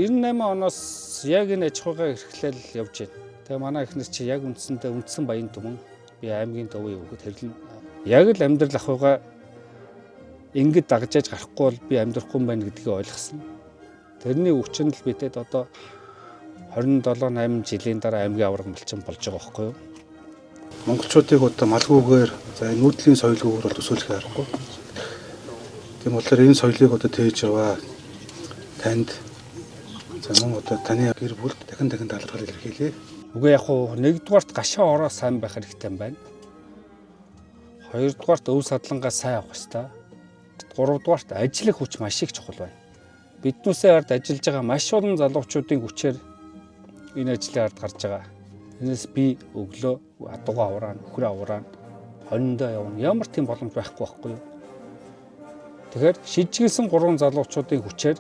98 оноос яг энэ аж ахуйгаа эрхлээл явж байна. Тэгээ манай эхнэр чи яг үндсэндээ үндсэн баян түмэн би аймгийн төвийн хүүхэд хэрлэн яг л амьдрал ахуйгаа ингэж дагжааж гарахгүй бол би амьдрахгүй юм байна гэдгийг ойлгосон. Тэрний хүчинд л битэд одоо 27-8 жилийн дараа аймгийн аварга малчин болж байгаа байхгүй юу? Монголчуудыг одоо малгүйгээр за нүүдлийн соёлгүйгээр бол төсөөлөх аргагүй. Тийм болохоор энэ соёлыг одоо тээж яваа танд за мөн одоо таны гэр бүлд дахин талархал илэрхийлье. Үгүй яг хуу нэгдүгээрт гашаа ороо сайн байх хэрэгтэй юм байна. Хоёрдугаарт өв садлангаа сайн авах хэрэгтэй. Гуравдугаарт ажлын хүч маш их чухал байна. Биднүүсээ ард ажиллаж байгаа маш олон залуучуудын хүчээр энэ ажлын ард гарч байгаа. Энэс би өглөө адуугаа авраана, нөхрөө авраана, хониндоо явна. Ямар тийм боломж байхгүй байхгүй юу? Тэгэхээр шижгэлсэн 3 залуучуудын хүчээр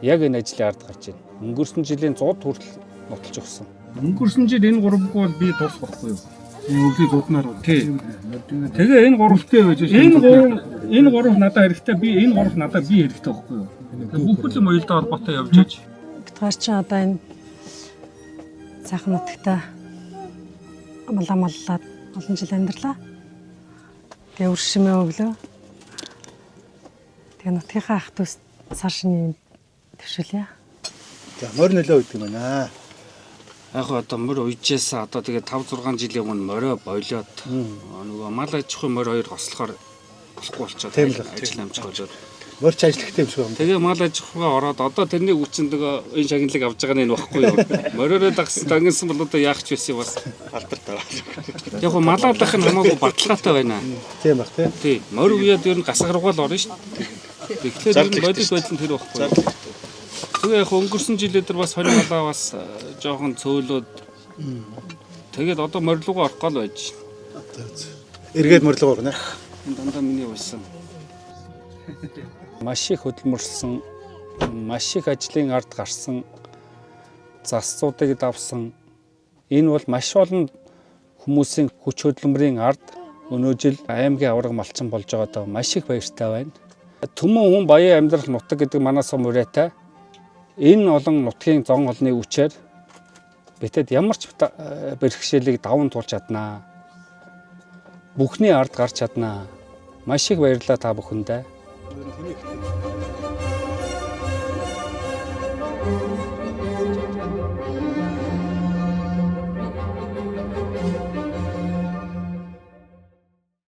яг энэ ажлын ард гарч байна. Өнгөрсөн жилийн 100 хүртэл нотолж өгсөн. Өнгөрсөн жил энэ гурвыг бол би дуусах байхгүй юу? Өвлийн дууднаар бол тийм. Тэгээ энэ гуравтай байж энэ гурав надад хэрэгтэй, би энэ гурав надад би хэрэгтэй байхгүй юу? Бүх юм уялдаа холбоотой явж байж. Битгаар чи одоо энэ сайхан нутагта амлаад олон жил амьдарлаа. Тэгээ өршмөө өглөө. Тэгээ нутгийнхаа ах дүүс сар шинийн төвшүүлье. за морь нөлөө өгдөг юм байна. Яг одоо морь уйжээсаа одоо тэгээ 5-6 жилийн өмнө морио бойлоод нөгөө мал аж ахуйн морь хоёр хослохоор болохгүй болчиход ажил амжих болоод Морьч ажиллахтай юм шиг байна. тэгээ мал аж ахуйгаа ороод одоо тэрний хүчин нөгөө энэ шагналыг авж байгаа нь байхгүй юу? Мориороо дангасан бол одоо яах ч байсан бас алдартай байна. Яг хөө малаалах нь хамаагүй баталгаатай байна. Тийм бах тий. Тий, морь уяад ер нь гасах руугаа л орно шүү дээ. Тэгэхээр ер нь бодит байдал нь тэр байхгүй. Тэгээ яг өнгөрсөн жилээр бас 20 малаа бас жоохон цөөлөд тэгээд одоо морилгоо орох гол байж За. Эргээд морилгоо орно. дандаа миний байсан. Маш их хөдөлмөрлсөн, маш их ажлын ард гарсан, засцуудыг давсан. Энэ бол маш олон хүмүүсийн хүч хөдөлмөрийн ард өнөө жил аймгийн аварга малчин болж байгаадаа маш их баяртай байна. Түмэн хүн баян амьдрал нутаг гэдэг манай сум ураатай. Энэ олон нутгийн зон олны хүчээр битэд ямар ч бэрхшээлийг даван туулж чаднаа. Бүхний ард гарч чаднаа. Маш их баярлалаа та бүхэндээ.